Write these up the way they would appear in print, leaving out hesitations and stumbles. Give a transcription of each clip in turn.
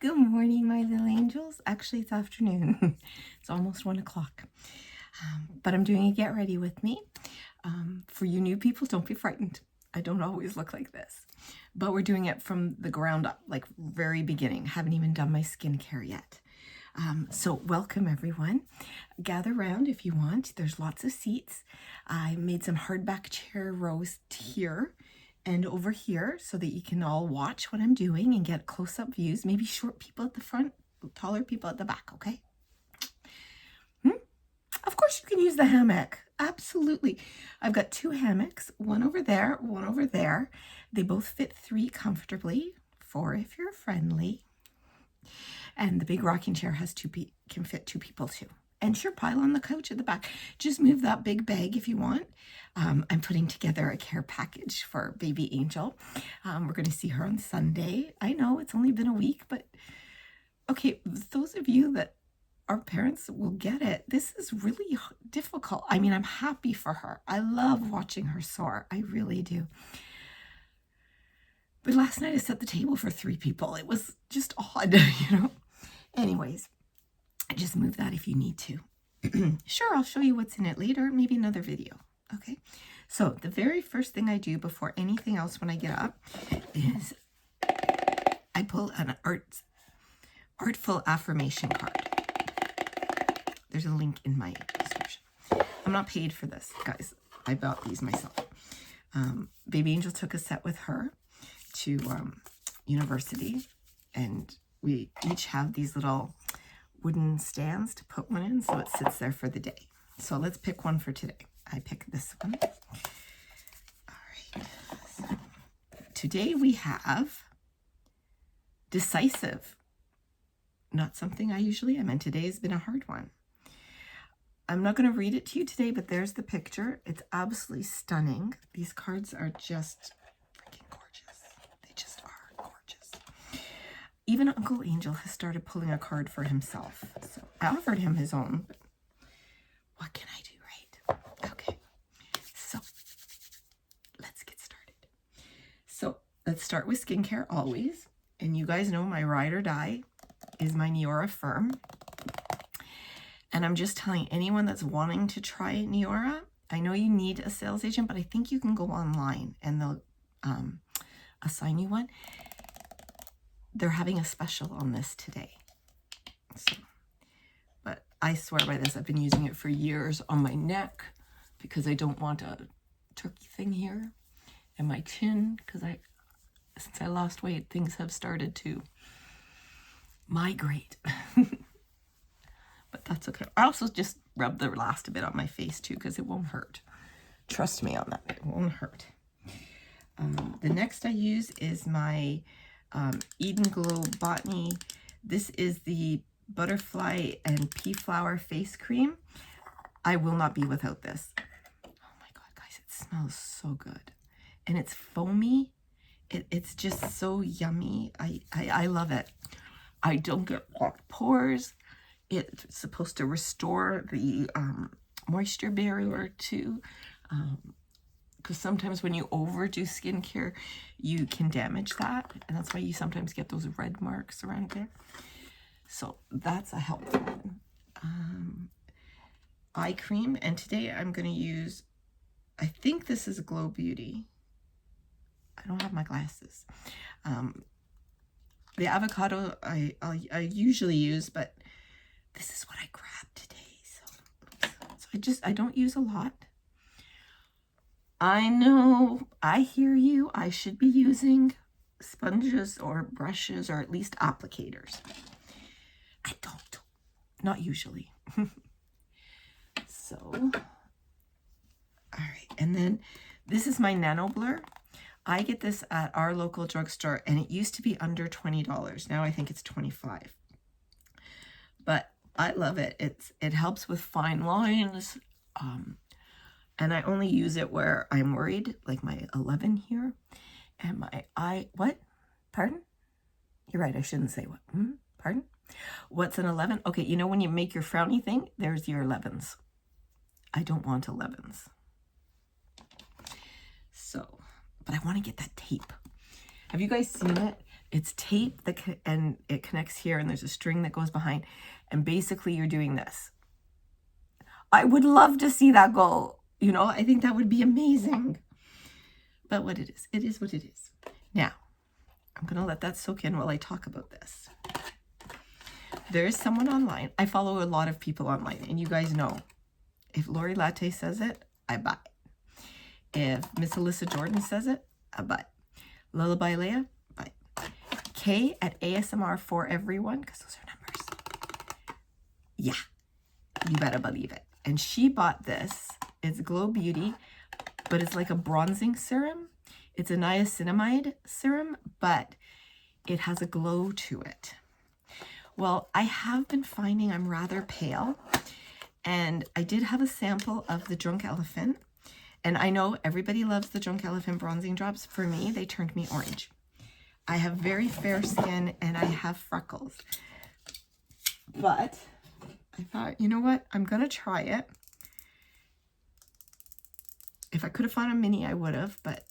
Good morning, my little angels. Actually, it's afternoon. It's almost 1 o'clock. But I'm doing a get ready with me. For you new people, don't be frightened. I don't always look like this. But we're doing it from the ground up, like very beginning. Haven't even done my skincare yet. So welcome, everyone. Gather around if you want. There's lots of seats. I made some hardback chair rows here and over here so that you can all watch what I'm doing and get close-up views. Maybe short people at the front, taller people at the back, okay? Of course you can use the hammock. Absolutely. I've got 2 hammocks, one over there, one over there. They both fit 3 comfortably, 4 if you're friendly. And the big rocking chair has can fit 2 people too. And sure, pile on the couch at the back. Just move that big bag if you want. I'm putting together a care package for baby Angel. We're going to see her on Sunday. I know it's only been a week, but okay, those of you that are parents will get it. This is really difficult. I mean, I'm happy for her. I love watching her soar. I really do. But last night I set the table for 3 people. It was just odd, you know? Anyways, just move that if you need to. Sure, I'll show you what's in it later, maybe another video. Okay, so the very first thing I do before anything else when I get up is I pull an artful affirmation card. There's a link in my description. I'm not paid for this, guys. I bought these myself. Baby Angel took a set with her to university, and we each have these little wooden stands to put one in, so it sits there for the day. So let's pick one for today. I pick this one. All right. So today we have decisive. Not something I usually am, and today has been a hard one. I'm not going to read it to you today, but there's the picture. It's absolutely stunning. These cards are just freaking gorgeous. They just are gorgeous. Even Uncle Angel has started pulling a card for himself. So I offered him his own, but what can I do, right? Okay, so let's get started. So let's start with skincare always. And you guys know my ride or die is my Neora Firm. And I'm just telling anyone that's wanting to try Neora, I know you need a sales agent, but I think you can go online and they'll assign you one. They're having a special on this today. So, but I swear by this, I've been using it for years on my neck because I don't want a turkey thing here, and my chin because since I lost weight, things have started to migrate. But that's okay. I also just rub the last a bit on my face too because it won't hurt. Trust me on that, it won't hurt. The next I use is my Eden Glow Botany. This is the Butterfly and Pea Flower Face Cream. I will not be without this. Oh my God, guys, it smells so good. And it's foamy. It's just so yummy. I love it. I don't get blocked pores. It's supposed to restore the moisture barrier too. Because sometimes when you overdo skincare, you can damage that. And that's why you sometimes get those red marks around there. So that's a helpful one. Eye cream. And today I'm going to use, I think this is Glow Beauty. I don't have my glasses. The avocado I usually use, but this is what I grabbed today. So I don't use a lot. I know, I hear you. I should be using sponges or brushes or at least applicators. I don't. Not usually. So, all right. And then this is my Nano Blur. I get this at our local drugstore, and it used to be under $20. Now I think it's $25. But I love it. It helps with fine lines. And I only use it where I'm worried, like my 11 here. And my eye, what? Pardon? You're right, I shouldn't say what. Pardon? What's an 11? Okay, you know when you make your frowny thing, there's your 11s. I don't want 11s. So, but I want to get that tape. Have you guys seen it? It's tape and it connects here, and there's a string that goes behind. And basically you're doing this. I would love to see that go. You know, I think that would be amazing. But what it is what it is. Now, I'm going to let that soak in while I talk about this. There is someone online. I follow a lot of people online, and you guys know, if Lori Latte says it, I buy it. If Miss Alyssa Jordan says it, I buy it. Lullaby Leia, buy it. Kay at ASMR for everyone, because those are numbers. Yeah, you better believe it. And she bought this. It's Glow Beauty, but it's like a bronzing serum. It's a niacinamide serum, but it has a glow to it. Well, I have been finding I'm rather pale, and I did have a sample of the Drunk Elephant, and I know everybody loves the Drunk Elephant bronzing drops. For me, they turned me orange. I have very fair skin, and I have freckles. But I thought, you know what? I'm going to try it. If I could have found a mini, I would have, but...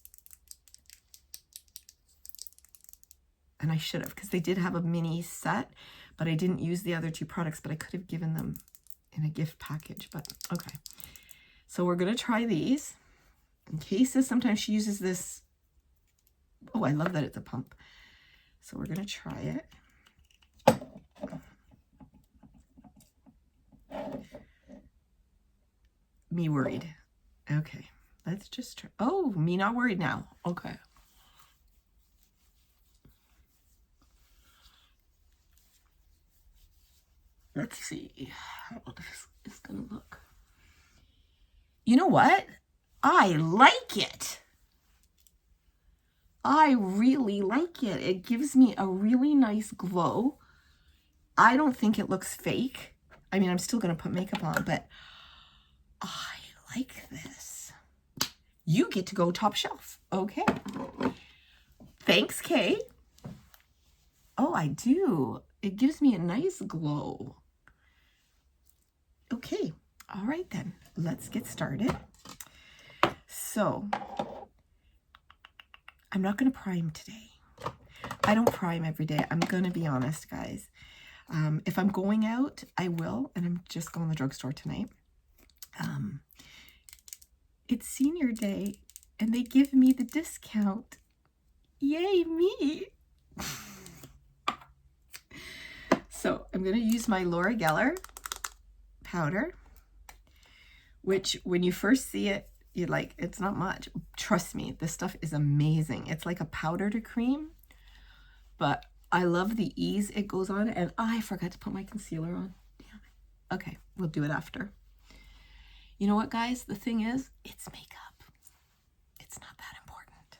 And I should have, because they did have a mini set, but I didn't use the other two products, but I could have given them in a gift package, but okay. So we're going to try these. In cases, sometimes she uses this. Oh, I love that it's a pump. So we're going to try it. Me worried. Okay, let's just try. Oh, me not worried now. Okay. Let's see how this is going to look. You know what? I like it. I really like it. It gives me a really nice glow. I don't think it looks fake. I mean, I'm still going to put makeup on, but I like this. You get to go top shelf. Okay. Thanks, Kay. Oh, I do. It gives me a nice glow. Okay, all right then, let's get started. So, I'm not going to prime today. I don't prime every day. I'm going to be honest, guys. If I'm going out, I will, and I'm just going to the drugstore tonight. It's senior day, and they give me the discount. Yay, me! So, I'm going to use my Laura Geller powder, which when you first see it, you're like, it's not much. Trust me, this stuff is amazing. It's like a powder to cream, but I love the ease it goes on. And I forgot to put my concealer on. Damn it. Okay, we'll do it after. You know what, guys? The thing is, it's makeup. It's not that important.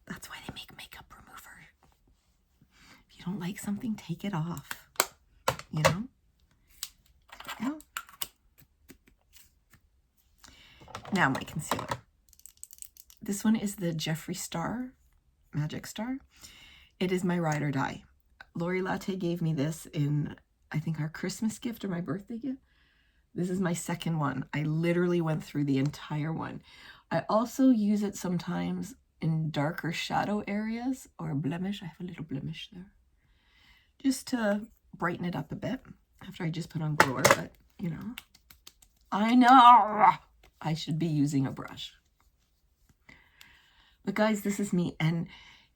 That's why they make makeup remover. If you don't like something, take it off. You know? Now, now my concealer. This one is the Jeffree Star, Magic Star. It is my ride or die. Lori Latte gave me this in, I think, our Christmas gift or my birthday gift. This is my second one. I literally went through the entire one. I also use it sometimes in darker shadow areas or blemish. I have a little blemish there. Just to brighten it up a bit. After I just put on glower, but you know, I know I should be using a brush. But guys, this is me, and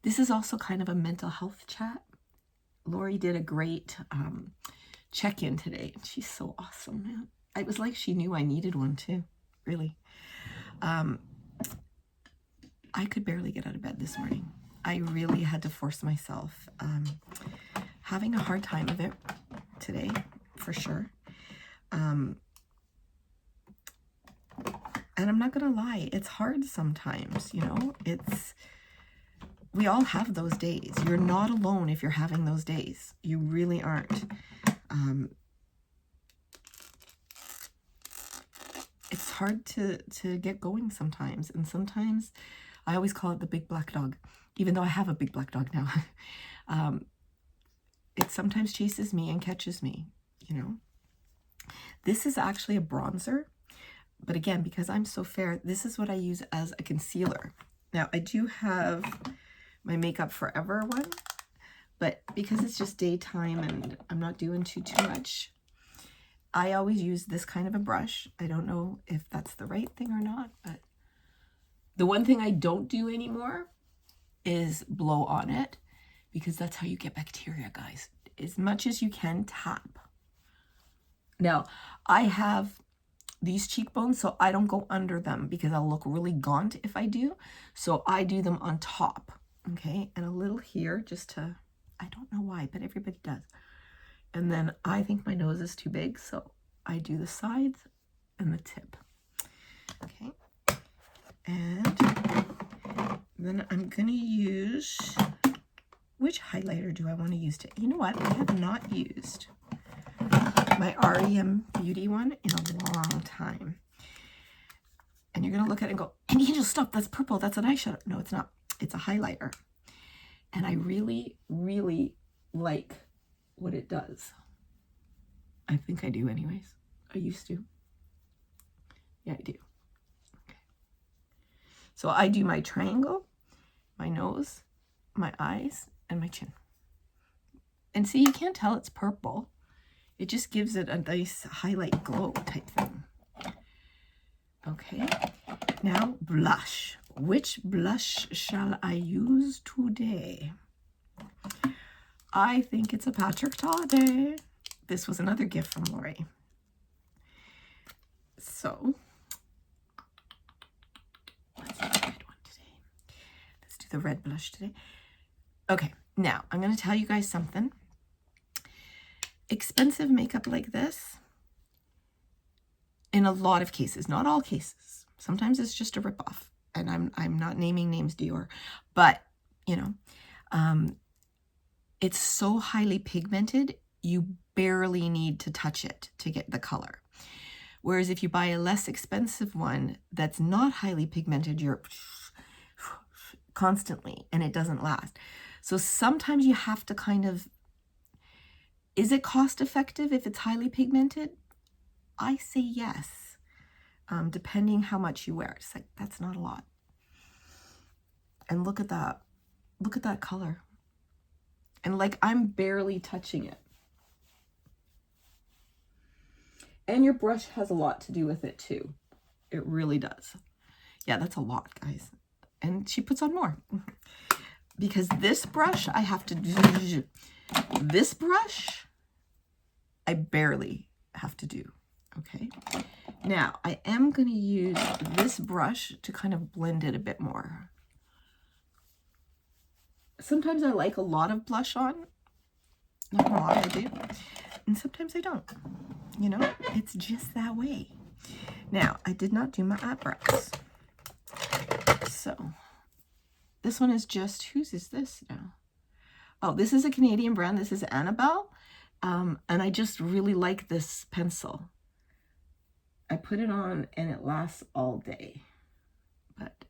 this is also kind of a mental health chat. Lori did a great check-in today. She's so awesome, man. It was like she knew I needed one too, really. I could barely get out of bed this morning. I really had to force myself. Having a hard time of it today, for sure. And I'm not gonna lie, it's hard sometimes, you know. We all have those days. You're not alone if you're having those days. You really aren't. It's hard to get going sometimes, and sometimes I always call it the big black dog, even though I have a big black dog now. It sometimes chases me and catches me, you know. This is actually a bronzer, but again, because I'm so fair, this is what I use as a concealer. Now, I do have my Makeup Forever one. But because it's just daytime and I'm not doing too much, I always use this kind of a brush. I don't know if that's the right thing or not, but the one thing I don't do anymore is blow on it, because that's how you get bacteria, guys. As much as you can, tap. Now, I have these cheekbones, so I don't go under them because I'll look really gaunt if I do. So I do them on top, okay? And a little here just to, I don't know why, but everybody does. And then I think my nose is too big, so I do the sides and the tip, okay? And then I'm gonna use, which highlighter do I want to use today? You know what? I have not used my REM Beauty one in a long time. And you're going to look at it and go, and Angel, stop, that's purple, that's an eyeshadow. No, it's not. It's a highlighter. And I really, really like what it does. I think I do anyways. I used to. Yeah, I do. Okay. So I do my triangle, my nose, my eyes, and my chin. And see, you can't tell it's purple. It just gives it a nice highlight glow type thing. Okay, now blush. Which blush shall I use today? I think it's a Patrick Ta day. This was another gift from Lori. So, let's do the red one today. Let's do the red blush today. Okay, now I'm going to tell you guys something. Expensive makeup like this, in a lot of cases, not all cases, sometimes it's just a ripoff, and I'm not naming names, Dior, but you know, it's so highly pigmented, you barely need to touch it to get the color. Whereas if you buy a less expensive one that's not highly pigmented, you're constantly, and it doesn't last. So sometimes you have to kind of, is it cost effective if it's highly pigmented? I say yes, depending how much you wear. It's like, that's not a lot. And look at that. Look at that color. And like, I'm barely touching it. And your brush has a lot to do with it too. It really does. Yeah, that's a lot, guys. And she puts on more. Because this brush, I have to do, this brush, I barely have to do, okay? Now, I am going to use this brush to kind of blend it a bit more. Sometimes I like a lot of blush on. Not gonna lie, I do. And sometimes I don't. You know, it's just that way. Now, I did not do my eyebrows. So, this one is just, whose is this now? Oh, this is a Canadian brand. This is Annabelle. And I just really like this pencil. I put it on and it lasts all day. But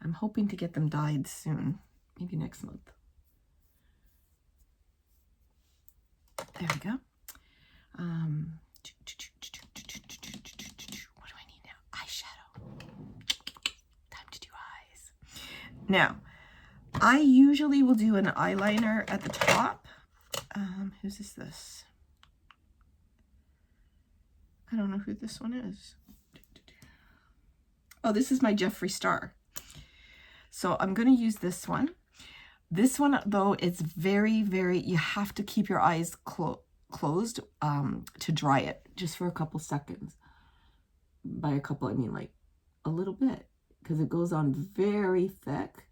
I'm hoping to get them dyed soon. Maybe next month. There we go. What do I need now? Eyeshadow. Time to do eyes. Now, I usually will do an eyeliner at the top. Whose is this? I don't know who this one is. Oh, this is my Jeffree Star. So I'm going to use this one. This one, though, it's very, very, you have to keep your eyes closed to dry it just for a couple seconds. By a couple, I mean like a little bit, because it goes on very thick.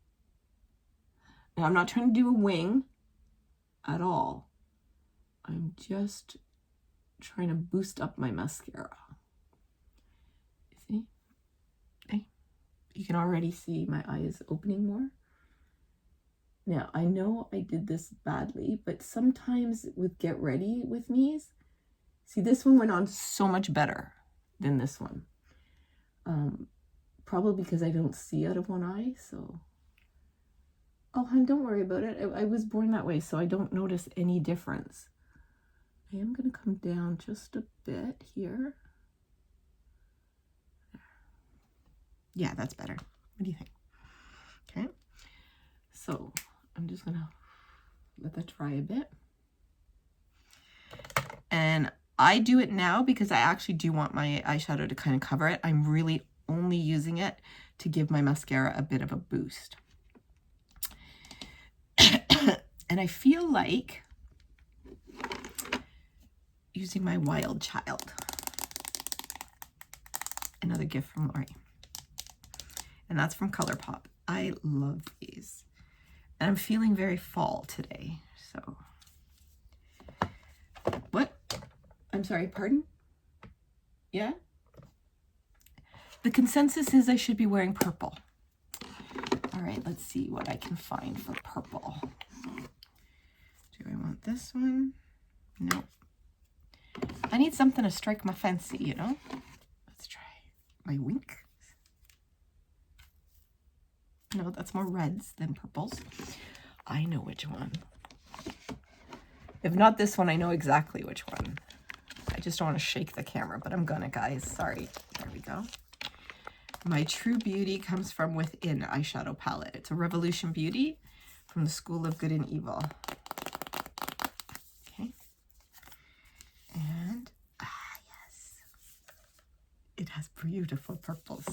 Now, I'm not trying to do a wing at all. I'm just trying to boost up my mascara. See? Okay. You can already see my eye is opening more. Now, I know I did this badly, but sometimes with Get Ready With Me's, see, this one went on so much better than this one. Probably because I don't see out of one eye, so. Oh, hon, don't worry about it. I was born that way, so I don't notice any difference. I am going to come down just a bit here. Yeah, that's better. What do you think? Okay. So I'm just gonna let that dry a bit. And I do it now because I actually do want my eyeshadow to kind of cover it. I'm really only using it to give my mascara a bit of a boost. And I feel like using my Wild Child. Another gift from Lori. And that's from ColourPop. I love these. And I'm feeling very fall today, so. What? I'm sorry, pardon? Yeah? The consensus is I should be wearing purple. All right, let's see what I can find for purple. Do I want this one? No. I need something to strike my fancy, you know? Let's try my Wink. No, that's more reds than purples. I know which one. If not this one, I know exactly which one. I just don't want to shake the camera, but I'm gonna, guys. Sorry. There we go. My True Beauty comes from Within eyeshadow palette. It's a Revolution Beauty from the School of Good and Evil. Okay. And, yes. It has beautiful purples.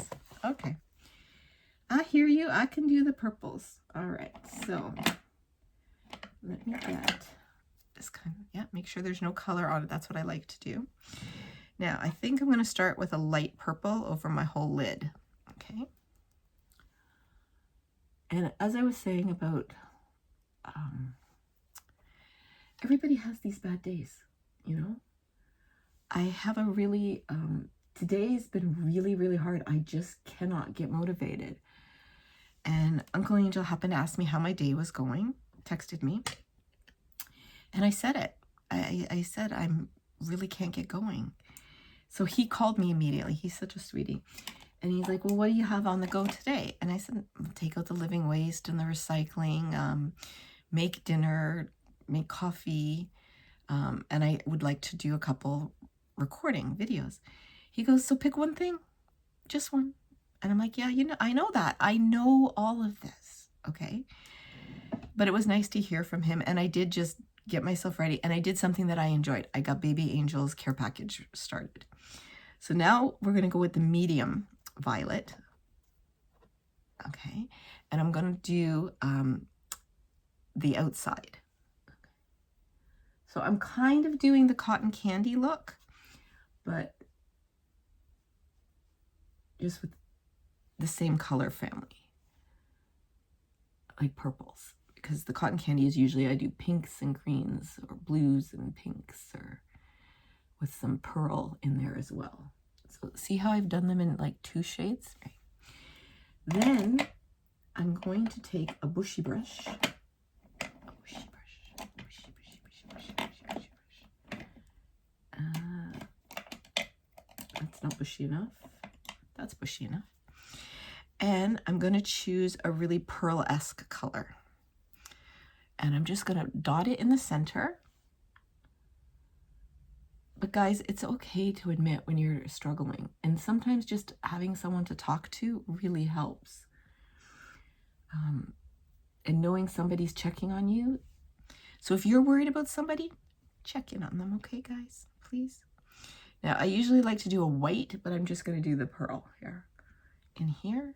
Okay. I hear you. I can do the purples. All right. So, let me get this kind of, yeah, make sure there's no color on it. That's what I like to do. Now, I think I'm going to start with a light purple over my whole lid. Okay. And as I was saying about, everybody has these bad days, you know? I have a really, today's been really, really hard. I just cannot get motivated. And Uncle Angel happened to ask me how my day was going, texted me. And I said it. I said, I really can't get going. So he called me immediately. He's such a sweetie. And he's like, well, what do you have on the go today? And I said, take out the living waste and the recycling, make dinner, make coffee. And I would like to do a couple recording videos. He goes, so pick one thing, just one. And I'm like, yeah, you know, I know that. I know all of this. Okay. But it was nice to hear from him. And I did just get myself ready. And I did something that I enjoyed. I got Baby Angel's care package started. So now we're going to go with the medium violet. Okay. And I'm going to do the outside. So I'm kind of doing the cotton candy look, but just with the same color family, like purples, because the cotton candy is usually I do pinks and greens or blues and pinks, or with some pearl in there as well. So see how I've done them in like 2 shades? Right. Then I'm going to take a bushy brush. That's not bushy enough. That's bushy enough. And I'm going to choose a really pearl-esque color. And I'm just going to dot it in the center. But guys, it's okay to admit when you're struggling. And sometimes just having someone to talk to really helps. And knowing somebody's checking on you. So if you're worried about somebody, check in on them, okay, guys? Please. Now, I usually like to do a white, but I'm just going to do the pearl here. In here.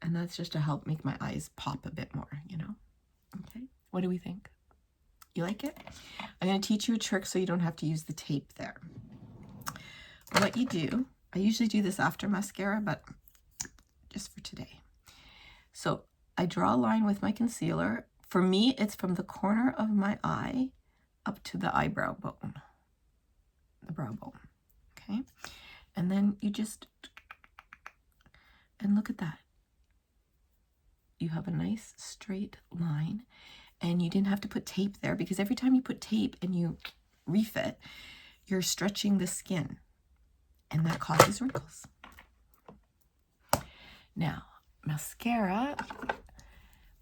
And that's just to help make my eyes pop a bit more, you know? Okay. What do we think? You like it? I'm going to teach you a trick so you don't have to use the tape there. What you do, I usually do this after mascara, but just for today. So I draw a line with my concealer. For me, it's from the corner of my eye up to the eyebrow bone. The brow bone. Okay. And then you just, and look at that. You have a nice straight line, and you didn't have to put tape there, because every time you put tape and you refit, you're stretching the skin, and that causes wrinkles. Now, mascara.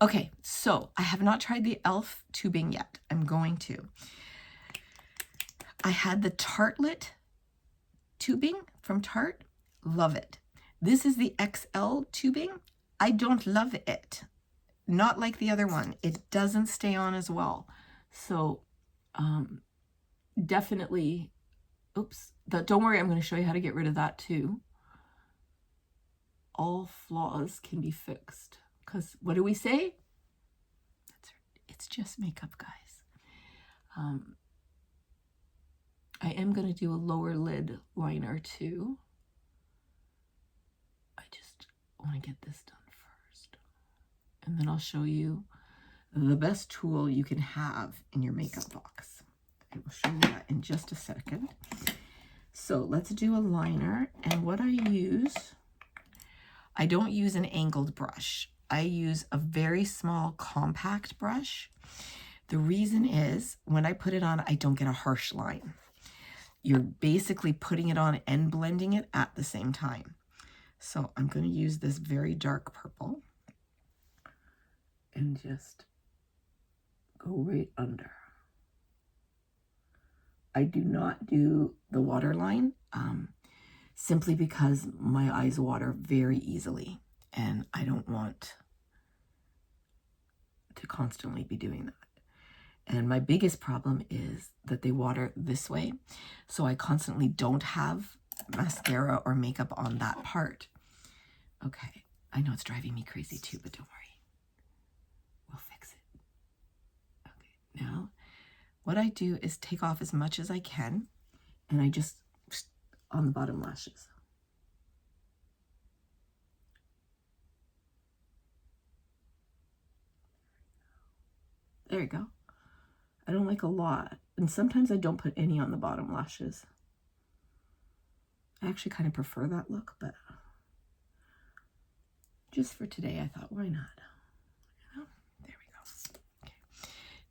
Okay, so I have not tried the e.l.f. tubing yet. I'm going to. I had the Tartelette tubing from Tarte. Love it. This is the XL tubing. I don't love it. not like the other one. It doesn't stay on as well. So definitely, oops, don't worry, I'm going to show you how to get rid of that too. All flaws can be fixed. Because what do we say? It's just makeup, guys. I am going to do a lower lid liner too. I just want to get this done first. And then I'll show you the best tool you can have in your makeup box. I will show you that in just a second. So let's do a liner. And what I use, I don't use an angled brush. I use a very small compact brush. The reason is when I put it on, I don't get a harsh line. You're basically putting it on and blending it at the same time. So I'm going to use this very dark purple and just go right under. I do not do the waterline simply because my eyes water very easily and I don't want to constantly be doing that. And my biggest problem is that they water this way. So I constantly don't have mascara or makeup on that part. Okay, I know it's driving me crazy too, but don't worry. We'll fix it. Okay, now what I do is take off as much as I can and I just on the bottom lashes. There you go. I don't like a lot. And sometimes I don't put any on the bottom lashes. I actually kind of prefer that look, but just for today, I thought, why not? You know? There we go. Okay.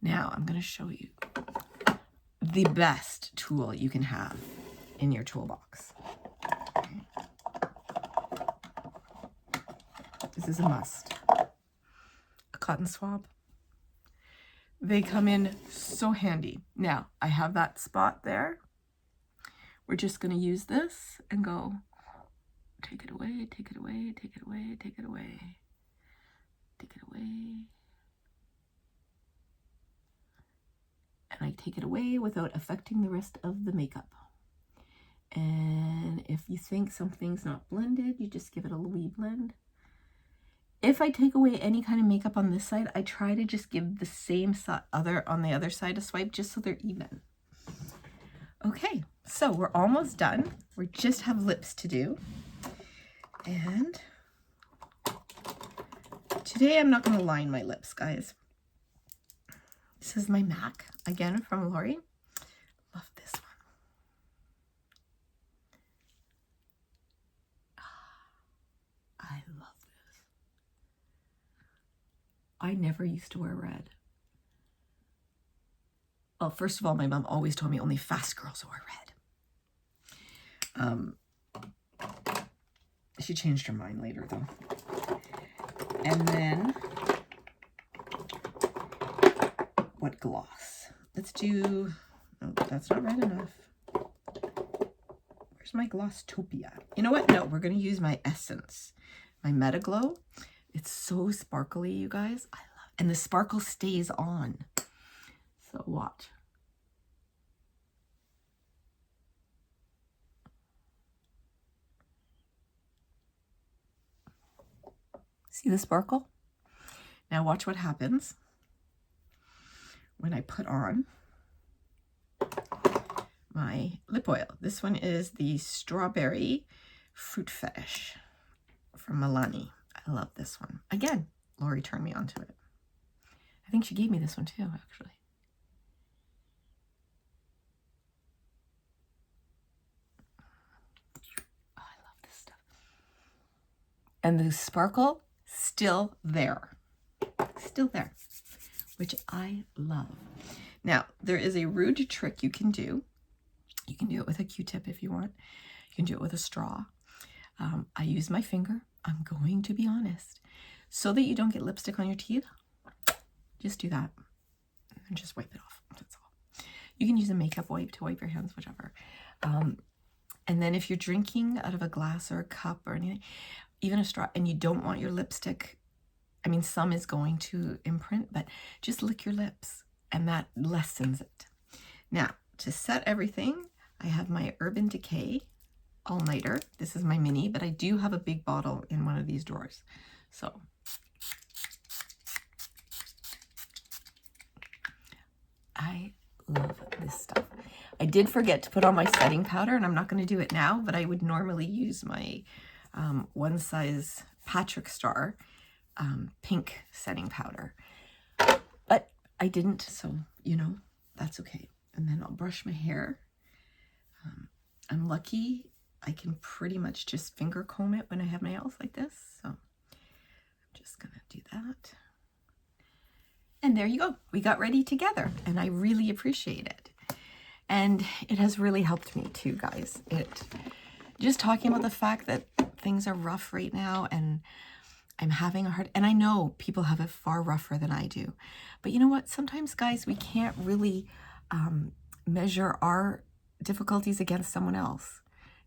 Now I'm going to show you the best tool you can have in your toolbox. Okay. This is a must. A cotton swab. They come in so handy. Now, I have that spot there. We're just going to use this and go, take it away, take it away, take it away, take it away, take it away. And I take it away without affecting the rest of the makeup. And if you think something's not blended, you just give it a wee blend. If I take away any kind of makeup on this side, I try to just give the same on the other side a swipe just so they're even. Okay, so we're almost done. We just have lips to do. And today I'm not going to line my lips, guys. This is my MAC, again from Lori. Love this one. I love this. I never used to wear red. Well, first of all, my mom always told me only fast girls wear red. She changed her mind later, though. And then, what gloss? Let's do, oh, that's not red enough. Where's my Glosstopia? You know what? No, we're going to use my Essence. My Meta Glow. It's so sparkly, you guys. I love it. And the sparkle stays on. So watch. See the sparkle? Now watch what happens when I put on my lip oil. This one is the Strawberry Fruit Fetish from Milani. I love this one. Again, Lori turned me onto it. I think she gave me this one too, actually. Oh, I love this stuff. And the sparkle, still there. Still there, which I love. Now, there is a rude trick you can do. You can do it with a Q-tip if you want. You can do it with a straw. I use my finger. I'm going to be honest. So that you don't get lipstick on your teeth, just do that. And just wipe it off. That's all. You can use a makeup wipe to wipe your hands, whichever. And then if you're drinking out of a glass or a cup or anything, even a straw, and you don't want your lipstick I mean, some is going to imprint, but just lick your lips and that lessens it. Now, to set everything, I have my Urban Decay all-nighter. This is my mini, but I do have a big bottle in one of these drawers. So I love this stuff. I did forget to put on my setting powder, and I'm not going to do it now, but I would normally use my One Size Patrick Star pink setting powder. But I didn't, so, you know, that's okay. And then I'll brush my hair. I'm lucky I can pretty much just finger comb it when I have nails like this. So I'm just going to do that. And there you go. We got ready together, and I really appreciate it. And it has really helped me too, guys. Just talking about the fact that things are rough right now, and I'm having a hard, and I know people have it far rougher than I do. But you know what? Sometimes, guys, we can't really measure our difficulties against someone else,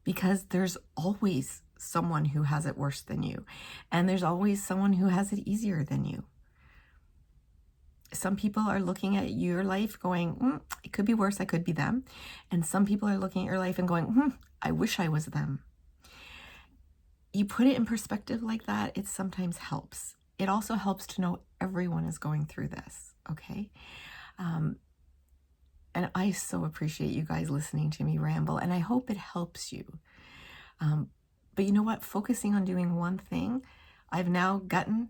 because there's always someone who has it worse than you. And there's always someone who has it easier than you. Some people are looking at your life going, it could be worse, I could be them. And some people are looking at your life and going, I wish I was them. You put it in perspective like that, it sometimes helps. It also helps to know everyone is going through this, okay? And I so appreciate you guys listening to me ramble, and I hope it helps you. But you know what? Focusing on doing one thing, I've now gotten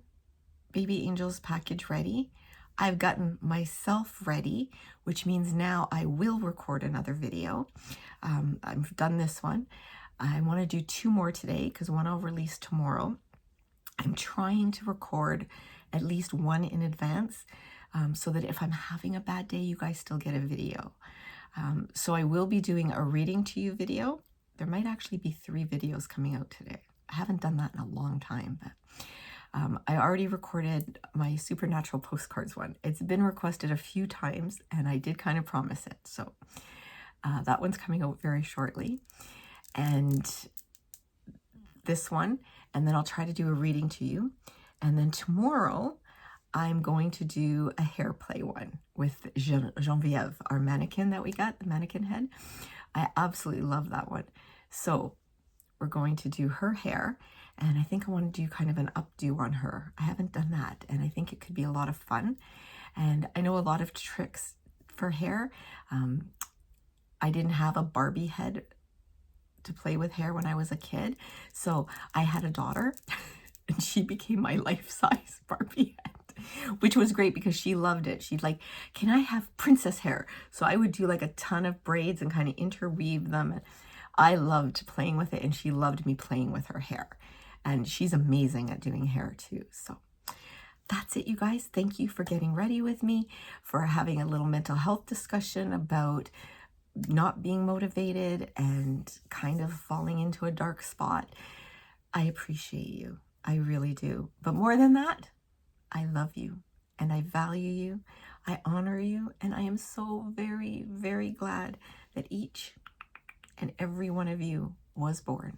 Baby Angel's package ready. I've gotten myself ready, which means now I will record another video. I've done this one. I want to do 2 more today because one I'll release tomorrow. I'm trying to record at least 1 in advance so that if I'm having a bad day, you guys still get a video. So I will be doing a reading to you video. There might actually be 3 videos coming out today. I haven't done that in a long time, but I already recorded my Supernatural Postcards one. It's been requested a few times, and I did kind of promise it. So that one's coming out very shortly. And this one, and then I'll try to do a reading to you. And then tomorrow, I'm going to do a hair play one with Genevieve, our mannequin that we got, the mannequin head. I absolutely love that one. So we're going to do her hair. And I think I want to do kind of an updo on her. I haven't done that, and I think it could be a lot of fun. And I know a lot of tricks for hair. I didn't have a Barbie head to play with hair when I was a kid, so I had a daughter, and she became my life-size Barbie head, which was great because she loved it. She'd like, can I have princess hair? So I would do like a ton of braids and kind of interweave them. I loved playing with it, and she loved me playing with her hair. And she's amazing at doing hair too. So that's it, you guys. Thank you for getting ready with me, for having a little mental health discussion about not being motivated and kind of falling into a dark spot. I appreciate you. I really do. But more than that, I love you and I value you. I honor you. And I am so very, very glad that each and every one of you was born.